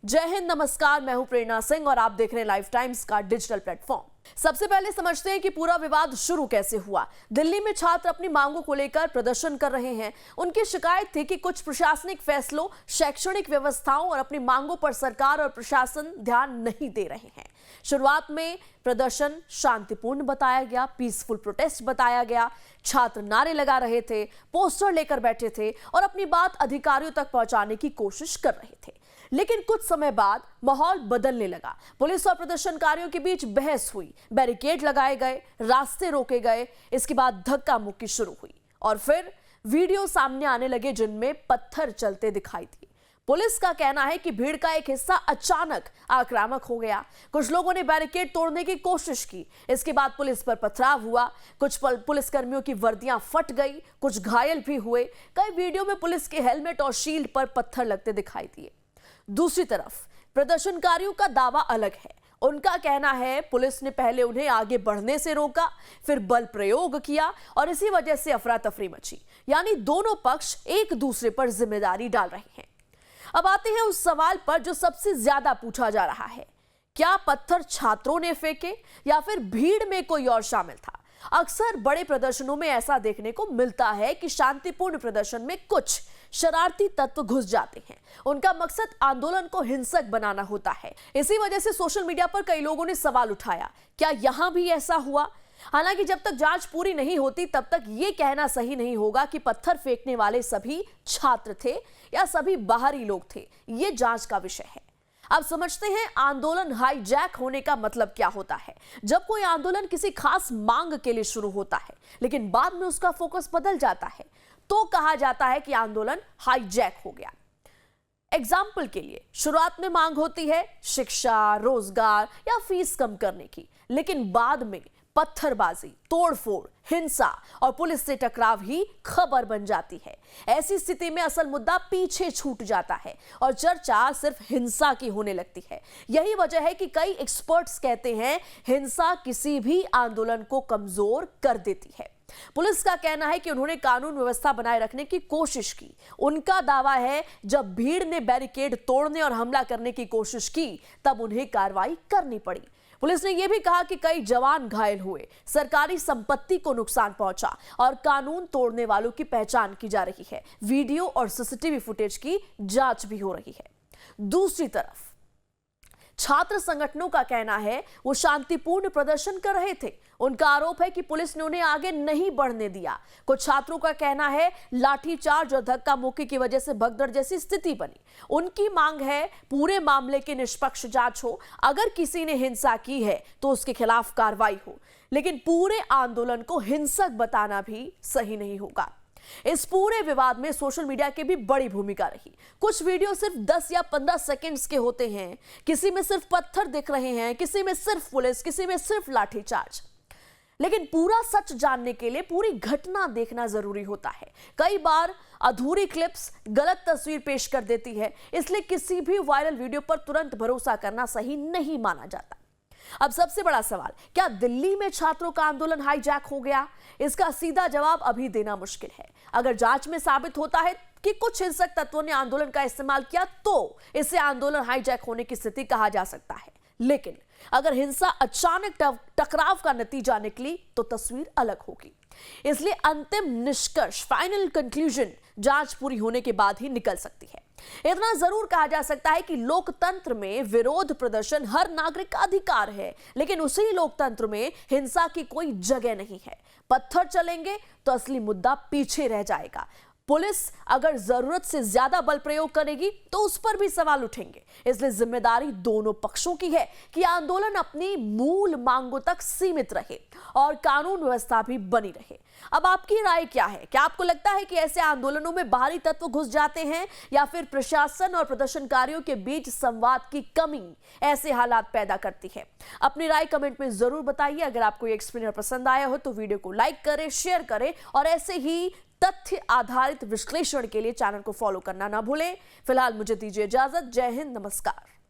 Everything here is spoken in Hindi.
जय हिंद, नमस्कार। मैं हूं प्रेरणा सिंह और आप देख रहे हैं लाइफ टाइम्स का डिजिटल प्लेटफॉर्म। सबसे पहले समझते हैं कि पूरा विवाद शुरू कैसे हुआ। दिल्ली में छात्र अपनी मांगों को लेकर प्रदर्शन कर रहे हैं। उनकी शिकायत थी कि कुछ प्रशासनिक फैसलों, शैक्षणिक व्यवस्थाओं और अपनी मांगों पर सरकार और प्रशासन ध्यान नहीं दे रहे हैं। शुरुआत में प्रदर्शन शांतिपूर्ण बताया गया, पीसफुल प्रोटेस्ट बताया गया। छात्र नारे लगा रहे थे, पोस्टर लेकर बैठे थे और अपनी बात अधिकारियों तक पहुंचाने की कोशिश कर रहे थे। लेकिन कुछ समय बाद माहौल बदलने लगा। पुलिस और प्रदर्शनकारियों के बीच बहस हुई, बैरिकेड लगाए गए, रास्ते रोके गए। इसके बाद धक्का मुक्की शुरू हुई और फिर वीडियो सामने आने लगे जिनमें पत्थर चलते दिखाई दिए। पुलिस का कहना है कि भीड़ का एक हिस्सा अचानक आक्रामक हो गया। कुछ लोगों ने बैरिकेड तोड़ने की कोशिश की। इसके बाद पुलिस पर पथराव हुआ। कुछ पुलिसकर्मियों की वर्दियां फट गई, कुछ घायल भी हुए। कई वीडियो में पुलिस के हेलमेट और शील्ड पर पत्थर लगते दिखाई दिए। दूसरी तरफ प्रदर्शनकारियों का दावा अलग है। उनका कहना है पुलिस ने पहले उन्हें आगे बढ़ने से रोका, फिर बल प्रयोग किया और इसी वजह से अफरा तफरी मची। यानी दोनों पक्ष एक दूसरे पर जिम्मेदारी डाल रहे हैं। अब आते हैं उस सवाल पर जो सबसे ज्यादा पूछा जा रहा है, क्या पत्थर छात्रों ने फेंके या फिर भीड़ में कोई और शामिल था? अक्सर बड़े प्रदर्शनों में ऐसा देखने को मिलता है कि शांतिपूर्ण प्रदर्शन में कुछ शरारती तत्व घुस जाते हैं। उनका मकसद आंदोलन को हिंसक बनाना होता है। इसी वजह से सोशल मीडिया पर कई लोगों ने सवाल उठाया, क्या यहां भी ऐसा हुआ? हालांकि जब तक जांच पूरी नहीं होती तब तक यह कहना सही नहीं होगा कि पत्थर फेंकने वाले सभी छात्र थे या सभी बाहरी लोग थे। यह जांच का विषय है। अब समझते हैं आंदोलन हाईजैक होने का मतलब क्या होता है। जब कोई आंदोलन किसी खास मांग के लिए शुरू होता है लेकिन बाद में उसका फोकस बदल जाता है तो कहा जाता है कि आंदोलन हाईजैक हो गया। एग्जाम्पल के लिए शुरुआत में मांग होती है शिक्षा, रोजगार या फीस कम करने की, लेकिन बाद में पत्थरबाजी, तोड़फोड़, हिंसा और पुलिस से टकराव ही खबर बन जाती है। ऐसी स्थिति में असल मुद्दा पीछे छूट जाता है और चर्चा सिर्फ हिंसा की होने लगती है। यही वजह है कि कई एक्सपर्ट्स कहते हैं हिंसा किसी भी आंदोलन को कमजोर कर देती है। पुलिस का कहना है कि उन्होंने कानून व्यवस्था बनाए रखने की कोशिश की। उनका दावा है जब भीड़ ने बैरिकेड तोड़ने और हमला करने की कोशिश की तब उन्हें कार्रवाई करनी पड़ी। पुलिस ने यह भी कहा कि कई जवान घायल हुए, सरकारी संपत्ति को नुकसान पहुंचा और कानून तोड़ने वालों की पहचान की जा रही है। वीडियो और सीसीटीवी फुटेज की जांच भी हो रही है। दूसरी तरफ छात्र संगठनों का कहना है वो शांतिपूर्ण प्रदर्शन कर रहे थे। उनका आरोप है कि पुलिस ने उन्हें आगे नहीं बढ़ने दिया। कुछ छात्रों का कहना है लाठीचार्ज और धक्का मुक्की की वजह से भगदड़ जैसी स्थिति बनी। उनकी मांग है पूरे मामले की निष्पक्ष जांच हो। अगर किसी ने हिंसा की है तो उसके खिलाफ कार्रवाई हो, लेकिन पूरे आंदोलन को हिंसक बताना भी सही नहीं होगा। इस पूरे विवाद में सोशल मीडिया की भी बड़ी भूमिका रही। कुछ वीडियो सिर्फ 10 या 15 सेकंड्स के होते हैं। किसी में सिर्फ पत्थर दिख रहे हैं, किसी में सिर्फ पुलिस, किसी में सिर्फ लाठीचार्ज। लेकिन पूरा सच जानने के लिए पूरी घटना देखना जरूरी होता है। कई बार अधूरी क्लिप्स गलत तस्वीर पेश कर देती है, इसलिए किसी भी वायरल वीडियो पर तुरंत भरोसा करना सही नहीं माना जाता। अब सबसे बड़ा सवाल, क्या दिल्ली में छात्रों का आंदोलन हाईजैक हो गया? इसका सीधा जवाब अभी देना मुश्किल है। अगर जांच में साबित होता है कि कुछ हिंसक तत्वों ने आंदोलन का इस्तेमाल किया तो इसे आंदोलन हाईजैक होने की स्थिति कहा जा सकता है। लेकिन अगर हिंसा अचानक टकराव का नतीजा निकली तो तस्वीर अलग होगी। इसलिए अंतिम निष्कर्ष, फाइनल कंक्लूजन, जांच पूरी होने के बाद ही निकल सकती है। इतना जरूर कहा जा सकता है कि लोकतंत्र में विरोध प्रदर्शन हर नागरिक का अधिकार है, लेकिन उसी लोकतंत्र में हिंसा की कोई जगह नहीं है। पत्थर चलेंगे तो असली मुद्दा पीछे रह जाएगा। पुलिस अगर जरूरत से ज्यादा बल प्रयोग करेगी तो उस पर भी सवाल उठेंगे। इसलिए जिम्मेदारी दोनों पक्षों की है कि आंदोलन अपनी मूल मांगों तक सीमित रहे और कानून व्यवस्था भी बनी रहे। अब आपकी राय क्या है? क्या आपको लगता है कि ऐसे आंदोलनों में बाहरी तत्व घुस जाते हैं या फिर प्रशासन और प्रदर्शनकारियों के बीच संवाद की कमी ऐसे हालात पैदा करती है? अपनी राय कमेंट में जरूर बताइए। अगर आपको ये एक्सप्लेनर पसंद आया हो तो वीडियो को लाइक करें, शेयर करें और ऐसे ही तथ्य आधारित विश्लेषण के लिए चैनल को फॉलो करना ना भूलें। फिलहाल मुझे दीजिए इजाजत। जय हिंद, नमस्कार।